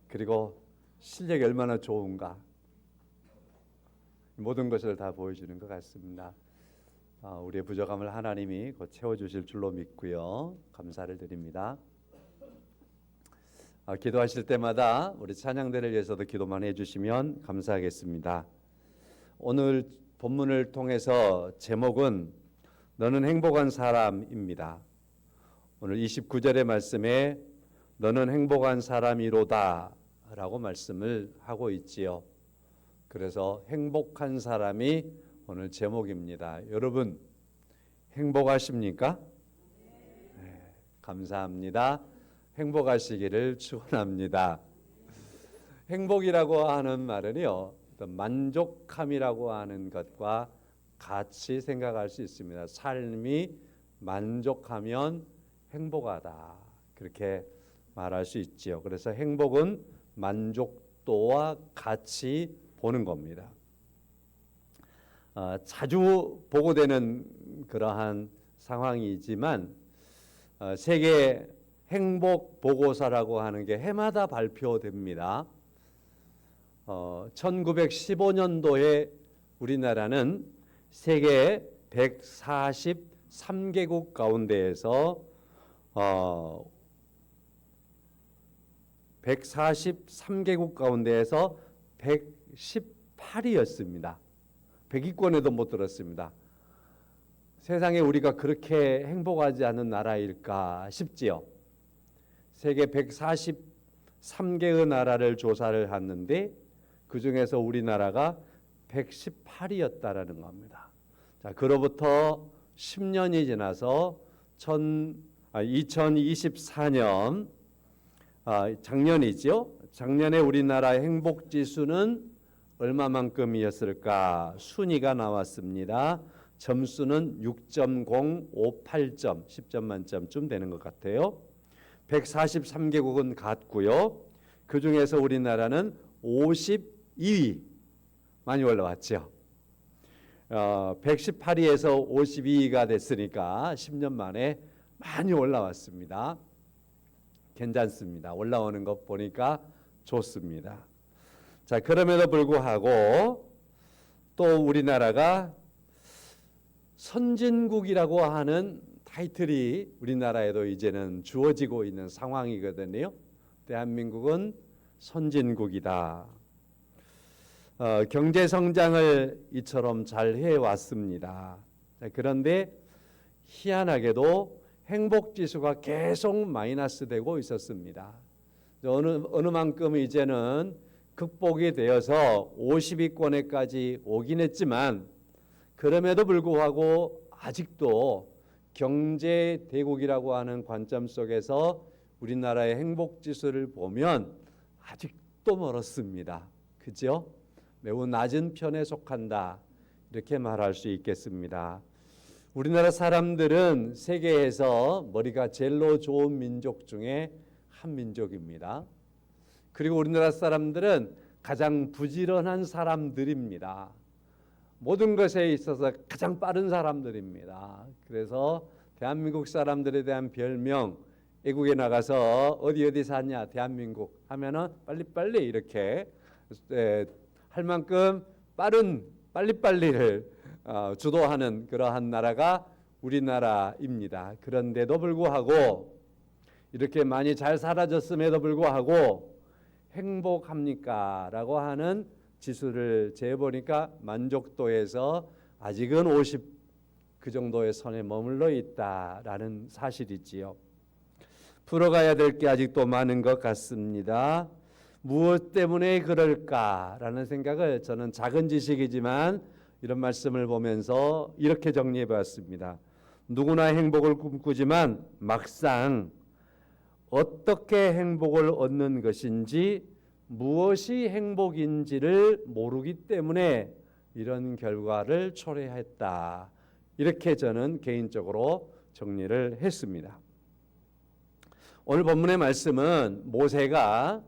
그리고 실력이 얼마나 좋은가, 모든 것을 다 보여주는 것 같습니다. 우리의 부족함을 하나님이 곧 채워주실 줄로 믿고요. 감사를 드립니다. 기도하실 때마다 우리 찬양대를 위해서도 기도만 해주시면 감사하겠습니다. 오늘 본문을 통해서 제목은 너는 행복한 사람입니다. 오늘 29절의 말씀에 너는 행복한 사람이로다 라고 말씀을 하고 있지요. 그래서 행복한 사람이 오늘 제목입니다. 여러분 행복하십니까? 네, 감사합니다. 행복하시기를 축원합니다. 행복이라고 하는 말은요, 만족함이라고 하는 것과 같이 생각할 수 있습니다. 삶이 만족하면 행복하다, 그렇게 말할 수 있지요. 그래서 행복은 만족도와 같이 보는 겁니다. 자주 보고되는 그러한 상황이지만 세계 행복 보고서라고 하는 게 해마다 발표됩니다. 1915년도에 우리나라는 세계 143개국 가운데에서 143개국 가운데에서 118위였습니다. 100위권에도 못 들었습니다. 세상에 우리가 그렇게 행복하지 않은 나라일까 싶지요. 세계 143개의 나라를 조사를 했는데 그 중에서 우리나라가 118위였다라는 겁니다. 자, 그로부터 10년이 지나서 2024년 작년이죠. 작년에 우리나라 행복 지수는 얼마만큼이었을까? 순위가 나왔습니다. 점수는 6.058점, 10점 만점쯤 되는 것 같아요. 143개국은 같고요. 그 중에서 우리나라는 52위, 많이 올라왔죠. 118위에서 52위가 됐으니까 10년 만에 많이 올라왔습니다. 괜찮습니다. 올라오는 것 보니까 좋습니다. 자, 그럼에도 불구하고 또 우리나라가 선진국이라고 하는 타이틀이 우리나라에도 이제는 주어지고 있는 상황이거든요. 대한민국은 선진국이다. 경제 성장을 이처럼 잘 해왔습니다. 자, 그런데 희한하게도 행복지수가 계속 마이너스 되고 있었습니다. 어느 만큼 이제는 극복이 되어서 50위권에까지 오긴 했지만 그럼에도 불구하고 아직도 경제 대국이라고 하는 관점 속에서 우리나라의 행복지수를 보면 아직도 멀었습니다. 그죠? 매우 낮은 편에 속한다, 이렇게 말할 수 있겠습니다. 우리나라 사람들은 세계에서 머리가 제일로 좋은 민족 중에 한 민족입니다. 그리고 우리나라 사람들은 가장 부지런한 사람들입니다. 모든 것에 있어서 가장 빠른 사람들입니다. 그래서 대한민국 사람들에 대한 별명, 외국에 나가서 어디 사냐 대한민국 하면은 빨리빨리 이렇게 할 만큼 빠른 빨리빨리를 주도하는 그러한 나라가 우리나라입니다. 그런데도 불구하고 이렇게 많이 잘 살아졌음에도 불구하고 행복합니까? 라고 하는 지수를 재보니까 만족도에서 아직은 50 그 정도의 선에 머물러 있다라는 사실이지요. 풀어가야 될 게 아직도 많은 것 같습니다. 무엇 때문에 그럴까라는 생각을 저는 작은 지식이지만 이런 말씀을 보면서 이렇게 정리해 봤습니다. 누구나 행복을 꿈꾸지만 막상 어떻게 행복을 얻는 것인지, 무엇이 행복인지를 모르기 때문에 이런 결과를 초래했다, 이렇게 저는 개인적으로 정리를 했습니다. 오늘 본문의 말씀은 모세가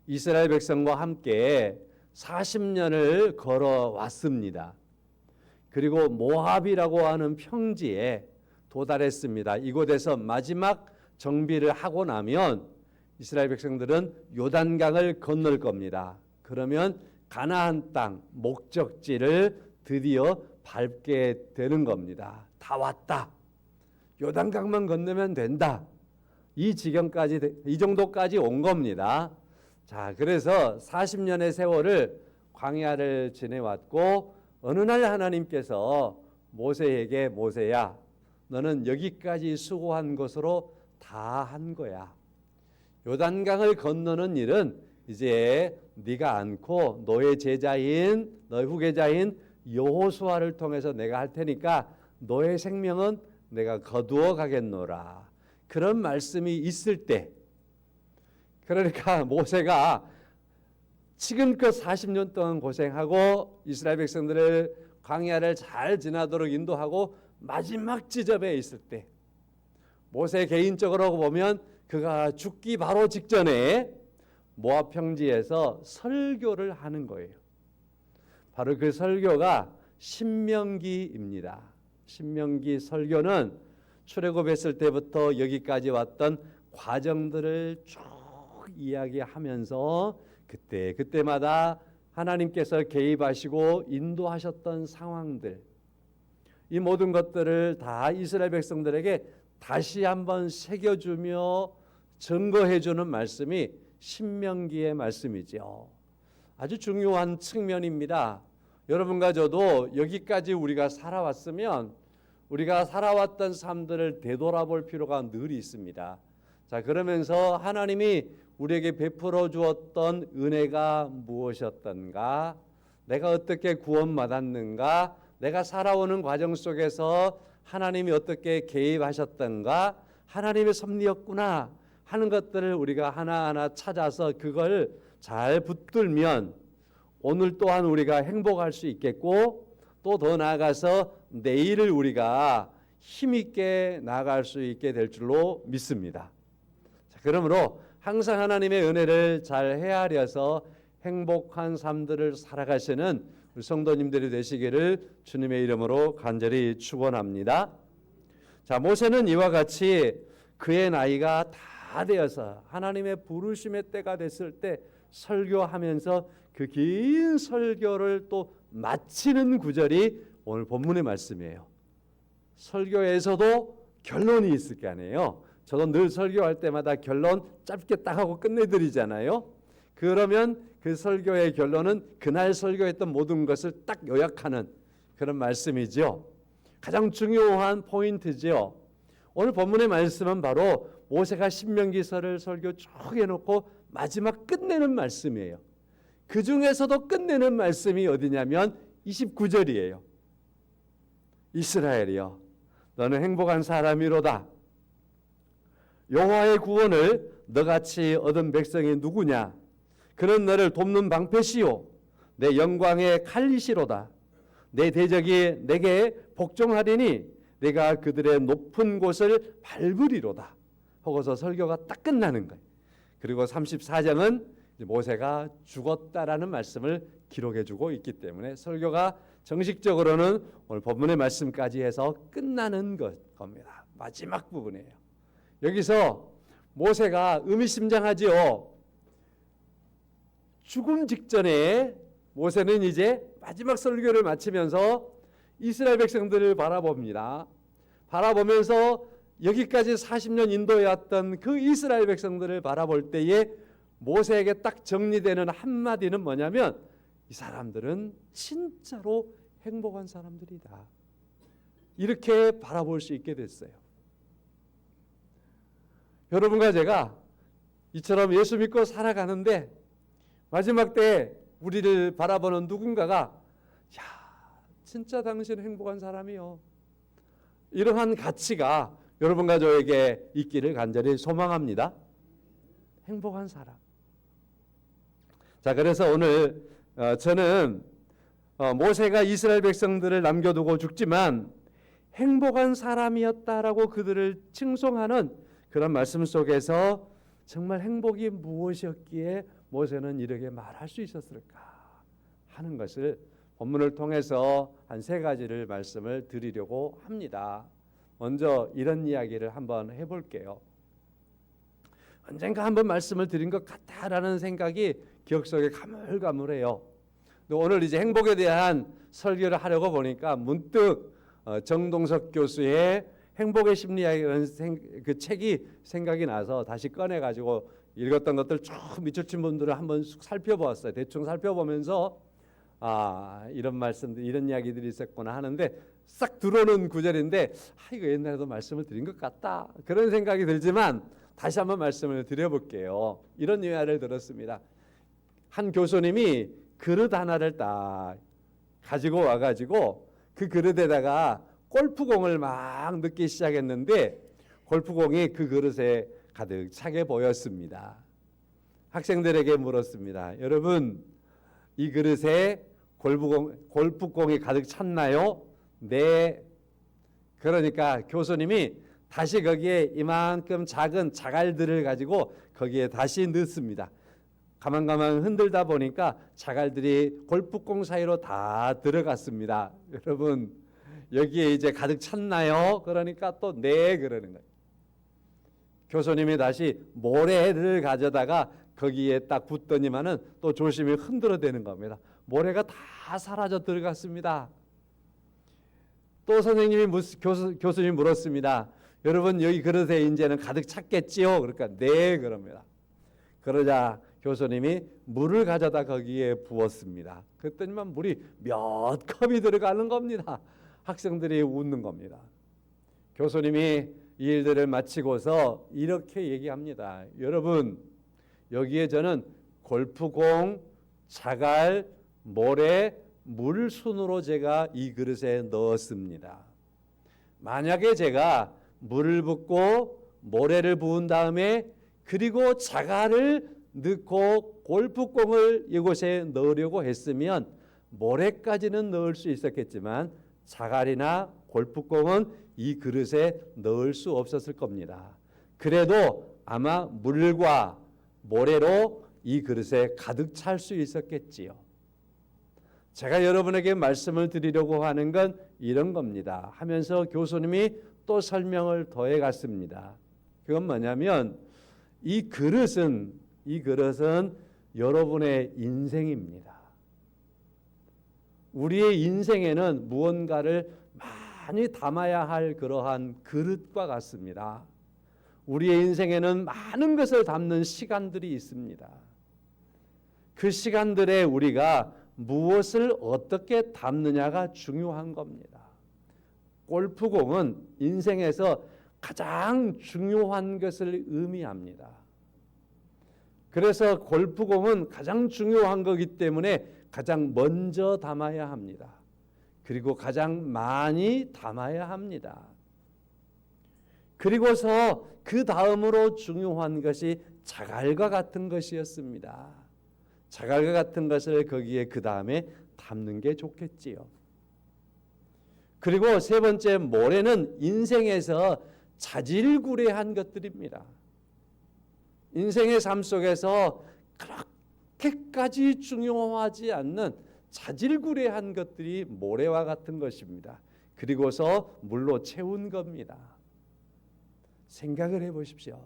이스라엘 백성과 함께 40년을 걸어왔습니다. 그리고 모압이라고 하는 평지에 도달했습니다. 이곳에서 마지막 정비를 하고 나면 이스라엘 백성들은 요단강을 건널 겁니다. 그러면 가나안 땅 목적지를 드디어 밟게 되는 겁니다. 다 왔다. 요단강만 건너면 된다. 이 지경까지, 이 정도까지 온 겁니다. 자, 그래서 40년의 세월을 광야를 지내왔고 어느 날 하나님께서 모세에게 모세야, 너는 여기까지 수고한 것으로 다 한 거야. 요단강을 건너는 일은 이제 네가 않고 너의 제자인, 너의 후계자인 여호수아를 통해서 내가 할 테니까 너의 생명은 내가 거두어 가겠노라. 그런 말씀이 있을 때, 그러니까 모세가 지금껏 40년 동안 고생하고 이스라엘 백성들을 광야를 잘 지나도록 인도하고 마지막 지점에 있을 때, 모세 개인적으로 보면 그가 죽기 바로 직전에 모압 평지에서 설교를 하는 거예요. 바로 그 설교가 신명기입니다. 신명기 설교는 출애굽했을 때부터 여기까지 왔던 과정들을 쭉 이야기하면서 그때마다 하나님께서 개입하시고 인도하셨던 상황들, 이 모든 것들을 다 이스라엘 백성들에게 다시 한번 새겨주며 증거해주는 말씀이 신명기의 말씀이죠. 아주 중요한 측면입니다. 여러분과 저도 여기까지 우리가 살아왔으면 우리가 살아왔던 삶들을 되돌아볼 필요가 늘 있습니다. 자, 그러면서 하나님이 우리에게 베풀어 주었던 은혜가 무엇이었던가, 내가 어떻게 구원받았는가, 내가 살아오는 과정 속에서 하나님이 어떻게 개입하셨던가, 하나님의 섭리였구나 하는 것들을 우리가 하나하나 찾아서 그걸 잘 붙들면 오늘 또한 우리가 행복할 수 있겠고, 또 더 나아가서 내일을 우리가 힘있게 나아갈 수 있게 될 줄로 믿습니다. 자, 그러므로 항상 하나님의 은혜를 잘 헤아려서 행복한 삶들을 살아가시는 우리 성도님들이 되시기를 주님의 이름으로 간절히 축원합니다. 자, 모세는 이와 같이 그의 나이가 다 되어서 하나님의 부르심의 때가 됐을 때 설교하면서 그 긴 설교를 또 마치는 구절이 오늘 본문의 말씀이에요. 설교에서도 결론이 있을 게 아니에요. 저도 늘 설교할 때마다 결론 짧게 딱 하고 끝내드리잖아요. 그러면 그 설교의 결론은 그날 설교했던 모든 것을 딱 요약하는 그런 말씀이죠. 가장 중요한 포인트죠. 오늘 본문의 말씀은 바로 모세가 신명기서를 설교 쭉 해놓고 마지막 끝내는 말씀이에요. 그 중에서도 끝내는 말씀이 어디냐면 29절이에요. 이스라엘이여, 너는 행복한 사람이로다. 여호와의 구원을 너같이 얻은 백성이 누구냐? 그는 너를 돕는 방패시요 내 영광의 칼이시로다. 내 대적이 내게 복종하리니 내가 그들의 높은 곳을 밟으리로다. 하고서 설교가 딱 끝나는 거예요. 그리고 34장은 모세가 죽었다라는 말씀을 기록해주고 있기 때문에 설교가 정식적으로는 오늘 본문의 말씀까지 해서 끝나는 겁니다. 마지막 부분이에요. 여기서 모세가 의미심장하지요. 죽음 직전에 모세는 이제 마지막 설교를 마치면서 이스라엘 백성들을 바라봅니다. 바라보면서 여기까지 40년 인도해왔던 그 이스라엘 백성들을 바라볼 때에 모세에게 딱 정리되는 한마디는 뭐냐면 이 사람들은 진짜로 행복한 사람들이다. 이렇게 바라볼 수 있게 됐어요. 여러분과 제가 이처럼 예수 믿고 살아가는데 마지막 때 우리를 바라보는 누군가가 야, 진짜 당신은 행복한 사람이요. 이러한 가치가 여러분과 저에게 있기를 간절히 소망합니다. 행복한 사람. 자, 그래서 오늘 저는 모세가 이스라엘 백성들을 남겨두고 죽지만 행복한 사람이었다라고 그들을 칭송하는 그런 말씀 속에서 정말 행복이 무엇이었기에 모세는 이렇게 말할 수 있었을까 하는 것을 본문을 통해서 한 세 가지를 말씀을 드리려고 합니다. 먼저 이런 이야기를 한번 해볼게요. 언젠가 한번 말씀을 드린 것 같다라는 생각이 기억 속에 가물가물해요. 오늘 이제 행복에 대한 설교를 하려고 보니까 문득 정동석 교수의 행복의 심리학이라는 그 책이 생각이 나서 다시 꺼내가지고 읽었던 것들 쭉 밑줄친 분들을 한번 살펴보았어요. 대충 살펴보면서 이런 말씀들, 이런 이야기들이 있었구나 하는데 싹 들어오는 구절인데 이거 옛날에도 말씀을 드린 것 같다 그런 생각이 들지만 다시 한번 말씀을 드려볼게요. 이런 이야기를 들었습니다. 한 교수님이 그릇 하나를 딱 가지고 와가지고 그 그릇에다가 골프공을 막 넣기 시작했는데 골프공이 그 그릇에 가득 차게 보였습니다. 학생들에게 물었습니다. 여러분, 이 그릇에 골프공이 가득 찼나요? 네. 그러니까 교수님이 다시 거기에 이만큼 작은 자갈들을 가지고 거기에 다시 넣습니다. 가만가만 흔들다 보니까 자갈들이 골프공 사이로 다 들어갔습니다. 여러분, 여기에 이제 가득 찼나요? 그러니까 또 네 그러는 거예요. 교수님이 다시 모래를 가져다가 거기에 딱 붓더니만은 또 조심히 흔들어대는 겁니다. 모래가 다 사라져 들어갔습니다. 또 선생님이 교수님이 물었습니다. 여러분, 여기 그릇에 이제는 가득 찼겠지요? 그러니까 네 그럽니다. 그러자 교수님이 물을 가져다 거기에 부었습니다. 그랬더니만 물이 몇 컵이 들어가는 겁니다. 학생들이 웃는 겁니다. 교수님이 이 일들을 마치고서 이렇게 얘기합니다. 여러분, 여기에 저는 골프공, 자갈, 모래, 물 순으로 제가 이 그릇에 넣었습니다. 만약에 제가 물을 붓고 모래를 부은 다음에 그리고 자갈을 넣고 골프공을 이곳에 넣으려고 했으면 모래까지는 넣을 수 있었겠지만 자갈이나 골프공은 이 그릇에 넣을 수 없었을 겁니다. 그래도 아마 물과 모래로 이 그릇에 가득 찰 수 있었겠지요. 제가 여러분에게 말씀을 드리려고 하는 건 이런 겁니다. 하면서 교수님이 또 설명을 더해 갔습니다. 그건 뭐냐면 이 그릇은 여러분의 인생입니다. 우리의 인생에는 무언가를 많이 담아야 할 그러한 그릇과 같습니다. 우리의 인생에는 많은 것을 담는 시간들이 있습니다. 그 시간들에 우리가 무엇을 어떻게 담느냐가 중요한 겁니다. 골프공은 인생에서 가장 중요한 것을 의미합니다. 그래서 골프공은 가장 중요한 거기 때문에 가장 먼저 담아야 합니다. 그리고 가장 많이 담아야 합니다. 그리고서 그 다음으로 중요한 것이 자갈과 같은 것이었습니다. 자갈과 같은 것을 거기에 그 다음에 담는 게 좋겠지요. 그리고 세 번째 모래는 인생에서 자질구레한 것들입니다. 인생의 삶 속에서 그렇게까지 중요하지 않는 자질구레한 것들이 모래와 같은 것입니다. 그리고서 물로 채운 겁니다. 생각을 해보십시오.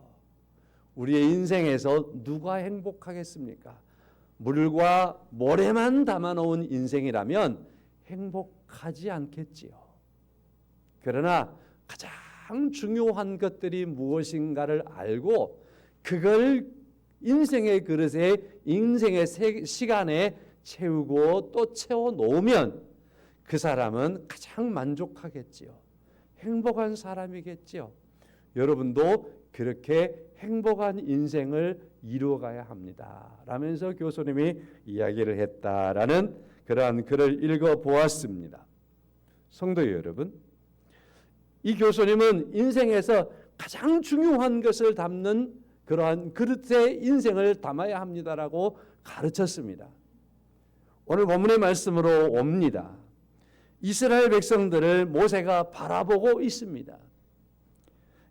우리의 인생에서 누가 행복하겠습니까? 물과 모래만 담아놓은 인생이라면 행복하지 않겠지요. 그러나 가장 중요한 것들이 무엇인가를 알고 그걸 인생의 그릇에 인생의 시간에 채우고 또 채워놓으면 그 사람은 가장 만족하겠지요. 행복한 사람이겠지요. 여러분도 그렇게 행복한 인생을 이루어가야 합니다. 라면서 교수님이 이야기를 했다라는 그러한 글을 읽어보았습니다. 성도 여러분, 이 교수님은 인생에서 가장 중요한 것을 담는 그러한 그릇에 인생을 담아야 합니다라고 가르쳤습니다. 오늘 본문의 말씀으로 옵니다. 이스라엘 백성들을 모세가 바라보고 있습니다.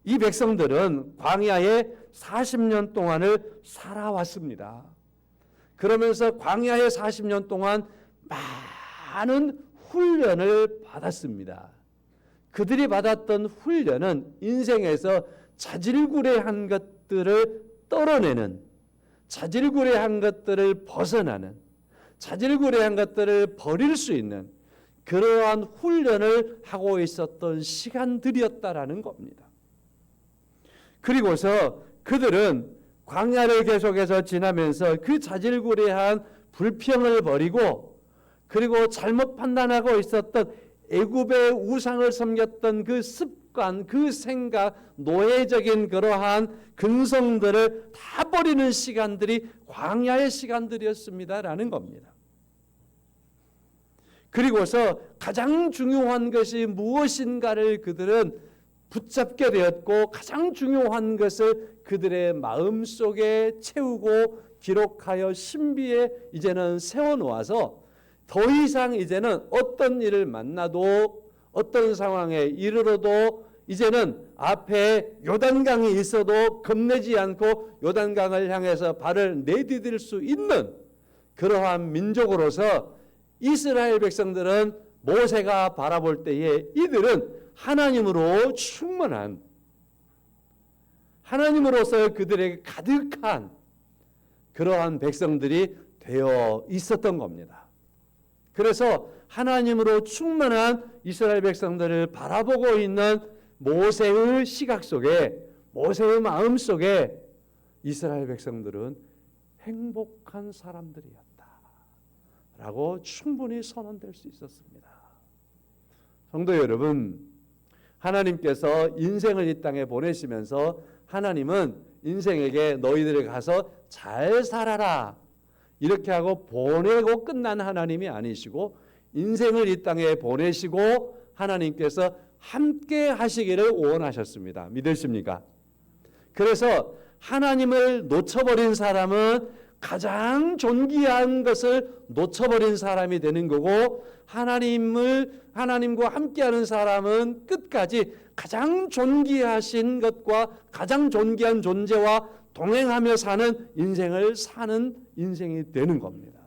이 백성들은 광야에 40년 동안을 살아왔습니다. 그러면서 광야에 40년 동안 많은 훈련을 받았습니다. 그들이 받았던 훈련은 인생에서 자질구레한 것들을 떨어내는, 자질구레한 것들을 벗어나는, 자질구레한 것들을 버릴 수 있는 그러한 훈련을 하고 있었던 시간들이었다라는 겁니다. 그리고서 그들은 광야를 계속해서 지나면서 그 자질구레한 불평을 버리고, 그리고 잘못 판단하고 있었던 애굽의 우상을 섬겼던 그 습관, 그 생각, 노예적인 그러한 근성들을 다 버리는 시간들이 광야의 시간들이었습니다라는 겁니다. 그리고서 가장 중요한 것이 무엇인가를 그들은 붙잡게 되었고, 가장 중요한 것을 그들의 마음속에 채우고 기록하여 신비에 이제는 세워놓아서 더 이상 이제는 어떤 일을 만나도, 어떤 상황에 이르러도 이제는 앞에 요단강이 있어도 겁내지 않고 요단강을 향해서 발을 내디딜 수 있는 그러한 민족으로서 이스라엘 백성들은 모세가 바라볼 때에 이들은 하나님으로 충만한, 하나님으로서 그들에게 가득한 그러한 백성들이 되어 있었던 겁니다. 그래서 하나님으로 충만한 이스라엘 백성들을 바라보고 있는 모세의 시각 속에, 모세의 마음 속에 이스라엘 백성들은 행복한 사람들이었다 라고 충분히 선언될 수 있었습니다. 성도 여러분, 하나님께서 인생을 이 땅에 보내시면서 하나님은 인생에게 너희들이 가서 잘 살아라 이렇게 하고 보내고 끝난 하나님이 아니시고, 인생을 이 땅에 보내시고 하나님께서 함께 하시기를 원하셨습니다. 믿으십니까? 그래서 하나님을 놓쳐버린 사람은 가장 존귀한 것을 놓쳐버린 사람이 되는 거고, 하나님과 함께하는 사람은 끝까지 가장 존귀하신 것과 가장 존귀한 존재와 동행하며 사는 인생을 사는 인생이 되는 겁니다.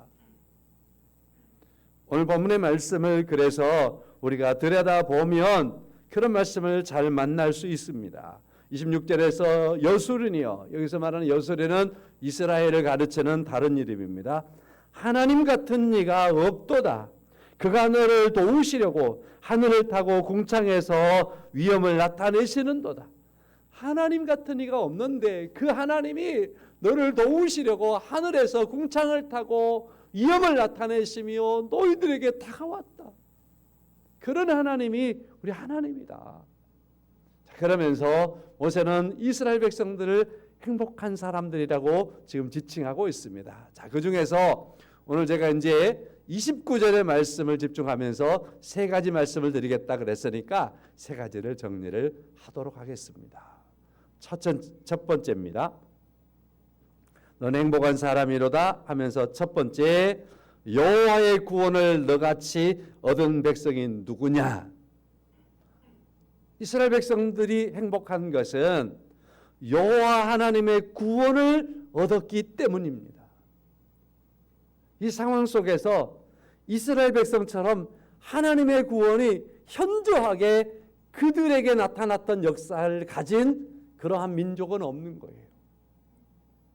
오늘 본문의 말씀을 그래서 우리가 들여다보면 그런 말씀을 잘 만날 수 있습니다. 26절에서 여수린이요, 여기서 말하는 여수린은 이스라엘을 가르치는 다른 이름입니다. 하나님 같은 이가 없도다. 그가 너를 도우시려고 하늘을 타고 궁창에서 위엄을 나타내시는도다. 하나님 같은 이가 없는데 그 하나님이 너를 도우시려고 하늘에서 궁창을 타고 위엄을 나타내시며 너희들에게 다가왔다. 그런 하나님이 우리 하나님이다. 그러면서 모세는 이스라엘 백성들을 행복한 사람들이라고 지금 지칭하고 있습니다. 자, 그 중에서 오늘 제가 이제 29절의 말씀을 집중하면서 세 가지 말씀을 드리겠다 그랬으니까 세 가지를 정리를 하도록 하겠습니다. 첫 번째입니다. 넌 행복한 사람이로다 하면서 첫 번째, 여호와의 구원을 너같이 얻은 백성이 누구냐? 이스라엘 백성들이 행복한 것은 여호와 하나님의 구원을 얻었기 때문입니다. 이 상황 속에서 이스라엘 백성처럼 하나님의 구원이 현저하게 그들에게 나타났던 역사를 가진 그러한 민족은 없는 거예요.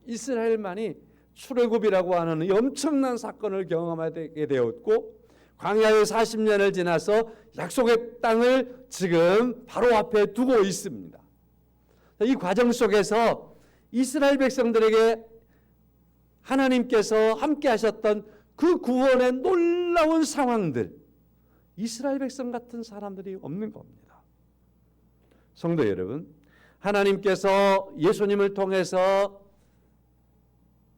이스라엘만이 출애굽이라고 하는 이 엄청난 사건을 경험하게 되었고, 광야의 40년을 지나서 약속의 땅을 지금 바로 앞에 두고 있습니다. 이 과정 속에서 이스라엘 백성들에게 하나님께서 함께 하셨던 그 구원의 놀라운 상황들, 이스라엘 백성 같은 사람들이 없는 겁니다. 성도 여러분, 하나님께서 예수님을 통해서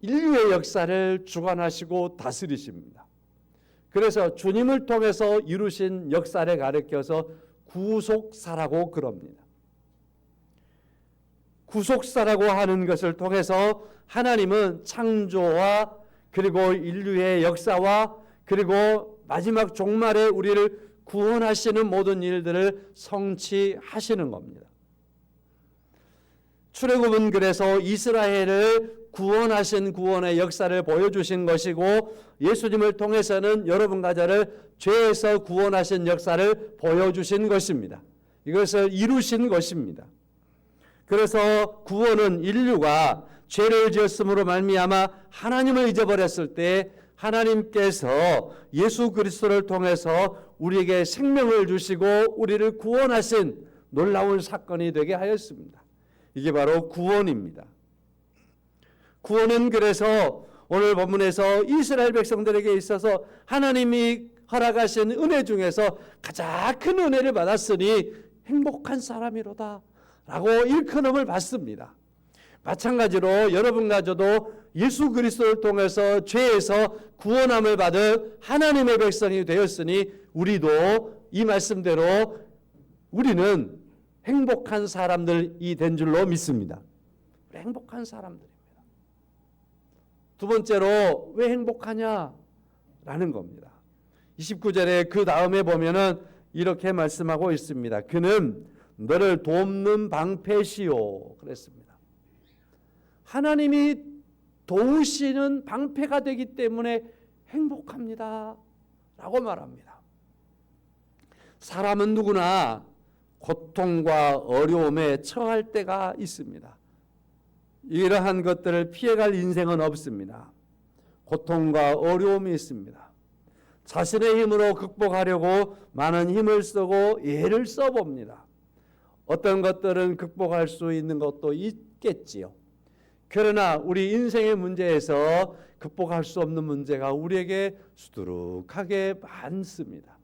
인류의 역사를 주관하시고 다스리십니다. 그래서 주님을 통해서 이루신 역사를 가리켜서 구속사라고 그럽니다. 구속사라고 하는 것을 통해서 하나님은 창조와 그리고 인류의 역사와 그리고 마지막 종말에 우리를 구원하시는 모든 일들을 성취하시는 겁니다. 출애굽은 그래서 이스라엘을 구원하신 구원의 역사를 보여주신 것이고, 예수님을 통해서는 여러분과 저를 죄에서 구원하신 역사를 보여주신 것입니다. 이것을 이루신 것입니다. 그래서 구원은 인류가 죄를 지었음으로 말미암아 하나님을 잊어버렸을 때 하나님께서 예수 그리스도를 통해서 우리에게 생명을 주시고 우리를 구원하신 놀라운 사건이 되게 하였습니다. 이게 바로 구원입니다. 구원은 그래서 오늘 본문에서 이스라엘 백성들에게 있어서 하나님이 허락하신 은혜 중에서 가장 큰 은혜를 받았으니 행복한 사람이로다 라고 일컬음을 받습니다. 마찬가지로 여러분과 저도 예수 그리스도를 통해서 죄에서 구원함을 받은 하나님의 백성이 되었으니 우리도 이 말씀대로 우리는 행복한 사람들이 된 줄로 믿습니다. 행복한 사람들입니다. 두 번째로 왜 행복하냐라는 겁니다. 29절에 그 다음에 보면은 이렇게 말씀하고 있습니다. 그는 너를 돕는 방패시요 그랬습니다. 하나님이 도우시는 방패가 되기 때문에 행복합니다 라고 말합니다. 사람은 누구나 고통과 어려움에 처할 때가 있습니다. 이러한 것들을 피해갈 인생은 없습니다. 고통과 어려움이 있습니다. 자신의 힘으로 극복하려고 많은 힘을 쓰고 애를 써봅니다. 어떤 것들은 극복할 수 있는 것도 있겠지요. 그러나 우리 인생의 문제에서 극복할 수 없는 문제가 우리에게 수두룩하게 많습니다.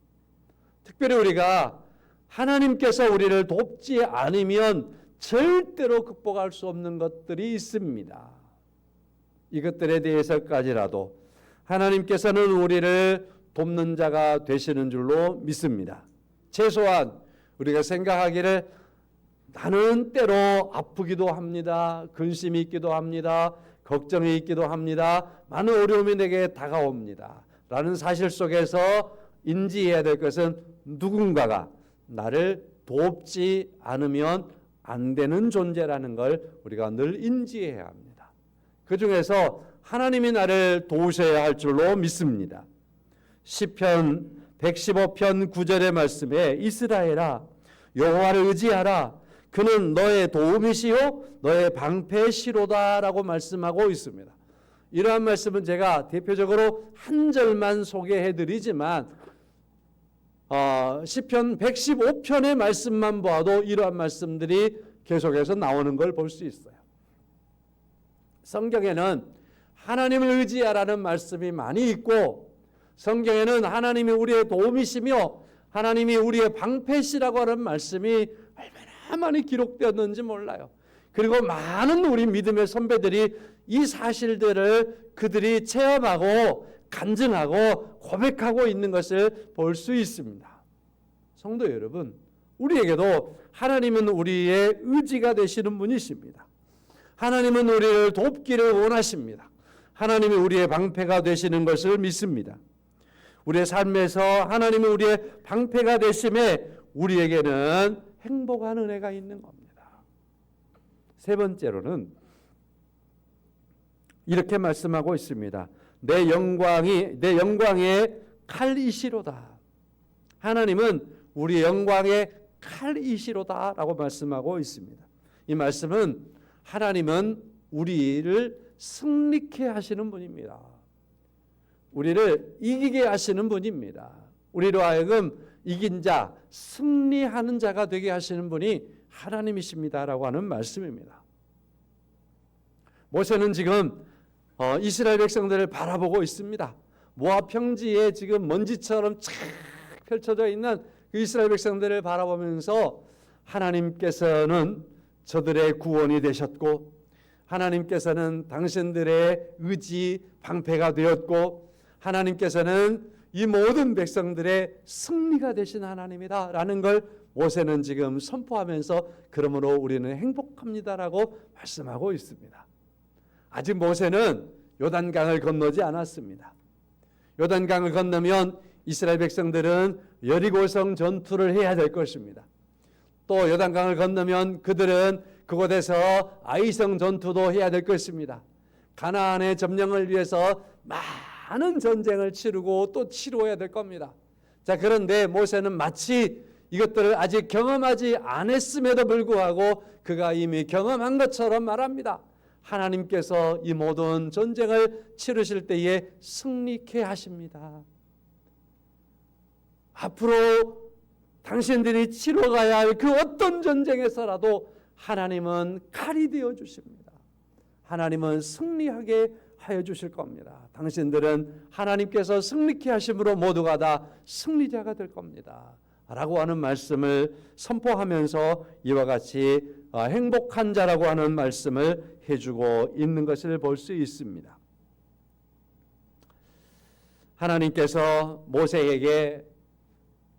특별히 우리가 하나님께서 우리를 돕지 않으면 절대로 극복할 수 없는 것들이 있습니다. 이것들에 대해서까지라도 하나님께서는 우리를 돕는 자가 되시는 줄로 믿습니다. 최소한 우리가 생각하기를 나는 때로 아프기도 합니다. 근심이 있기도 합니다. 걱정이 있기도 합니다. 많은 어려움이 내게 다가옵니다. 라는 사실 속에서 인지해야 될 것은 누군가가 나를 돕지 않으면 안 되는 존재라는 걸 우리가 늘 인지해야 합니다. 그 중에서 하나님이 나를 도우셔야 할 줄로 믿습니다. 시편 115편 9절의 말씀에 이스라엘아 여호와를 의지하라 그는 너의 도움이시요 너의 방패시로다 라고 말씀하고 있습니다. 이러한 말씀은 제가 대표적으로 한 절만 소개해드리지만 시편 115편의 말씀만 봐도 이러한 말씀들이 계속해서 나오는 걸 볼 수 있어요. 성경에는 하나님을 의지하라는 말씀이 많이 있고 성경에는 하나님이 우리의 도움이시며 하나님이 우리의 방패시라고 하는 말씀이 얼마나 많이 기록되었는지 몰라요. 그리고 많은 우리 믿음의 선배들이 이 사실들을 그들이 체험하고 간증하고 고백하고 있는 것을 볼 수 있습니다. 성도 여러분, 우리에게도 하나님은 우리의 의지가 되시는 분이십니다. 하나님은 우리를 돕기를 원하십니다. 하나님이 우리의 방패가 되시는 것을 믿습니다. 우리의 삶에서 하나님이 우리의 방패가 되심에 우리에게는 행복한 은혜가 있는 겁니다. 세 번째로는 이렇게 말씀하고 있습니다. 내 영광의 칼이시로다. 하나님은 우리 영광의 칼이시로다 라고 말씀하고 있습니다. 이 말씀은 하나님은 우리를 승리케 하시는 분입니다. 우리를 이기게 하시는 분입니다. 우리로 하여금 이긴 자, 승리하는 자가 되게 하시는 분이 하나님이십니다라고 하는 말씀입니다. 모세는 지금 이스라엘 백성들을 바라보고 있습니다. 모압 평지에 지금 먼지처럼 쫙 펼쳐져 있는 그 이스라엘 백성들을 바라보면서 하나님께서는 저들의 구원이 되셨고 하나님께서는 당신들의 의지 방패가 되었고 하나님께서는 이 모든 백성들의 승리가 되신 하나님이다 라는 걸 모세는 지금 선포하면서 그러므로 우리는 행복합니다라고 말씀하고 있습니다. 아직 모세는 요단강을 건너지 않았습니다. 요단강을 건너면 이스라엘 백성들은 여리고성 전투를 해야 될 것입니다. 또 요단강을 건너면 그들은 그곳에서 아이성 전투도 해야 될 것입니다. 가나안의 점령을 위해서 많은 전쟁을 치르고 또 치루어야 될 겁니다. 자, 그런데 모세는 마치 이것들을 아직 경험하지 않았음에도 불구하고 그가 이미 경험한 것처럼 말합니다. 하나님께서 이 모든 전쟁을 치르실 때에 승리케 하십니다. 앞으로 당신들이 치러가야 할 그 어떤 전쟁에서라도 하나님은 칼이 되어 주십니다. 하나님은 승리하게 하여 주실 겁니다. 당신들은 하나님께서 승리케 하심으로 모두가 다 승리자가 될 겁니다. 라고 하는 말씀을 선포하면서 이와 같이 행복한 자라고 하는 말씀을 해주고 있는 것을 볼 수 있습니다. 하나님께서 모세에게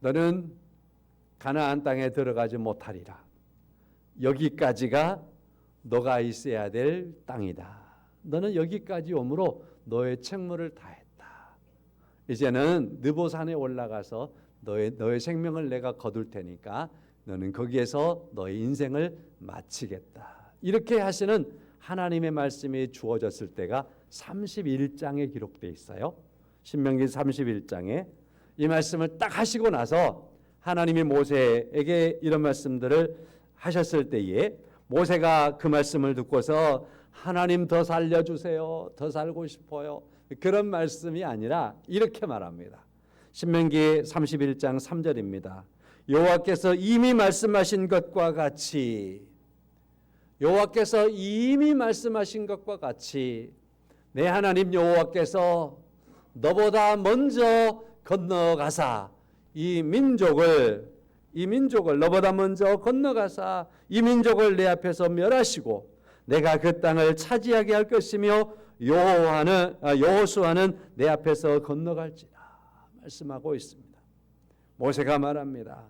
너는 가나안 땅에 들어가지 못하리라. 여기까지가 너가 있어야 될 땅이다. 너는 여기까지 오므로 너의 책무를 다했다. 이제는 느보산에 올라가서 너의 생명을 내가 거둘 테니까 너는 거기에서 너의 인생을 마치겠다. 이렇게 하시는 하나님의 말씀이 주어졌을 때가 31장에 기록되어 있어요. 신명기 31장에 이 말씀을 딱 하시고 나서 하나님이 모세에게 이런 말씀들을 하셨을 때에 모세가 그 말씀을 듣고서 하나님 더 살려주세요. 더 살고 싶어요. 그런 말씀이 아니라 이렇게 말합니다. 신명기 31장 3절입니다. 여호와께서 이미 말씀하신 것과 같이 여호와께서 이미 말씀하신 것과 같이 내 하나님 여호와께서 너보다 먼저 건너가사 이 민족을 너보다 먼저 건너가사 이 민족을 내 앞에서 멸하시고 내가 그 땅을 차지하게 할 것이며 여호수아는 내 앞에서 건너갈지라 말씀하고 있습니다. 모세가 말합니다.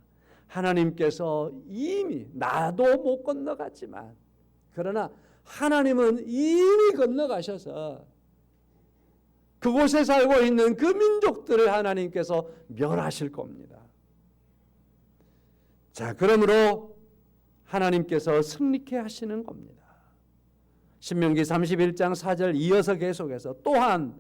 하나님께서 이미 나도 못 건너갔지만 그러나 하나님은 이미 건너가셔서 그곳에 살고 있는 그 민족들을 하나님께서 멸하실 겁니다. 자, 그러므로 하나님께서 승리케 하시는 겁니다. 신명기 31장 4절 이어서 계속해서 또한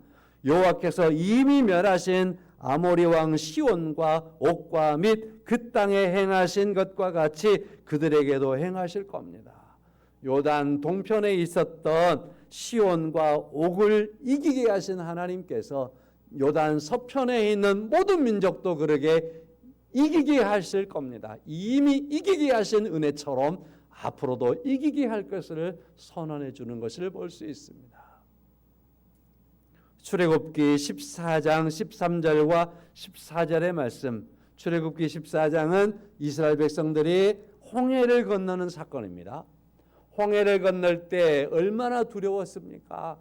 여호와께서 이미 멸하신 아모리 왕 시온과 옥과 및 그 땅에 행하신 것과 같이 그들에게도 행하실 겁니다. 요단 동편에 있었던 시온과 옥을 이기게 하신 하나님께서 요단 서편에 있는 모든 민족도 그러게 이기게 하실 겁니다. 이미 이기게 하신 은혜처럼 앞으로도 이기게 할 것을 선언해 주는 것을 볼 수 있습니다. 출애굽기 14장 13절과 14절의 말씀. 출애굽기 14장은 이스라엘 백성들이 홍해를 건너는 사건입니다. 홍해를 건널 때 얼마나 두려웠습니까?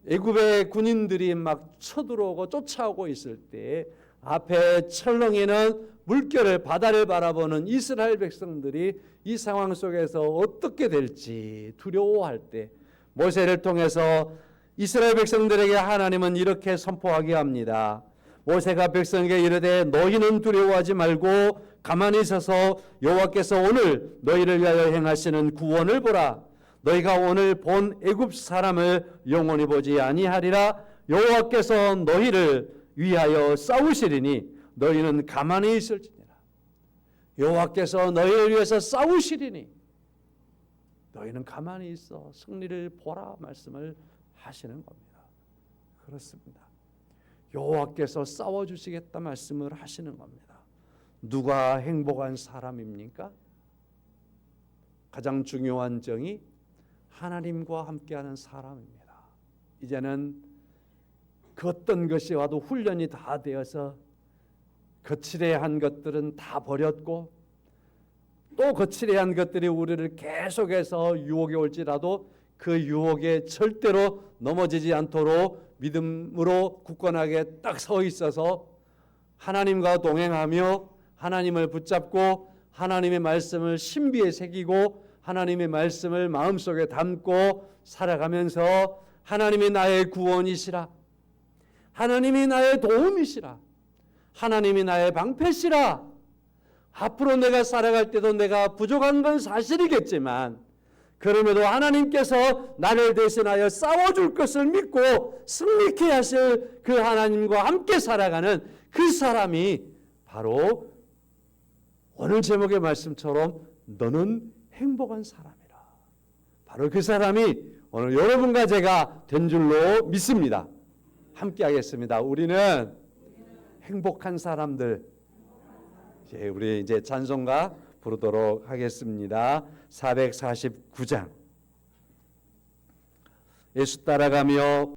애굽의 군인들이 막 쳐들어오고 쫓아오고 있을 때 앞에 철렁이는 물결을 바다를 바라보는 이스라엘 백성들이 이 상황 속에서 어떻게 될지 두려워할 때 모세를 통해서 이스라엘 백성들에게 하나님은 이렇게 선포하게 합니다. 모세가 백성에게 이르되 너희는 두려워하지 말고 가만히 서서 여호와께서 오늘 너희를 위하여 행하시는 구원을 보라. 너희가 오늘 본 애굽 사람을 영원히 보지 아니하리라. 여호와께서 너희를 위하여 싸우시리니 너희는 가만히 있을지니라. 여호와께서 너희를 위해서 싸우시리니 너희는 가만히 있어 승리를 보라 말씀을 하시는 겁니다. 그렇습니다. 여호와께서 싸워주시겠다 말씀을 하시는 겁니다. 누가 행복한 사람입니까? 가장 중요한 정의 하나님과 함께하는 사람입니다. 이제는 그 어떤 것이 와도 훈련이 다 되어서 거칠어야 한 것들은 다 버렸고 또 거칠어야 한 것들이 우리를 계속해서 유혹에 올지라도 그 유혹에 절대로 넘어지지 않도록 믿음으로 굳건하게 딱 서 있어서 하나님과 동행하며 하나님을 붙잡고 하나님의 말씀을 신비에 새기고 하나님의 말씀을 마음속에 담고 살아가면서 하나님이 나의 구원이시라, 하나님이 나의 도움이시라, 하나님이 나의 방패시라. 앞으로 내가 살아갈 때도 내가 부족한 건 사실이겠지만 그럼에도 하나님께서 나를 대신하여 싸워줄 것을 믿고 승리케 하실 그 하나님과 함께 살아가는 그 사람이 바로 오늘 제목의 말씀처럼 너는 행복한 사람이라. 바로 그 사람이 오늘 여러분과 제가 된 줄로 믿습니다. 함께 하겠습니다. 우리는 행복한 사람들. 우리 이제 찬송가 부르도록 하겠습니다. 449장. 예수 따라가며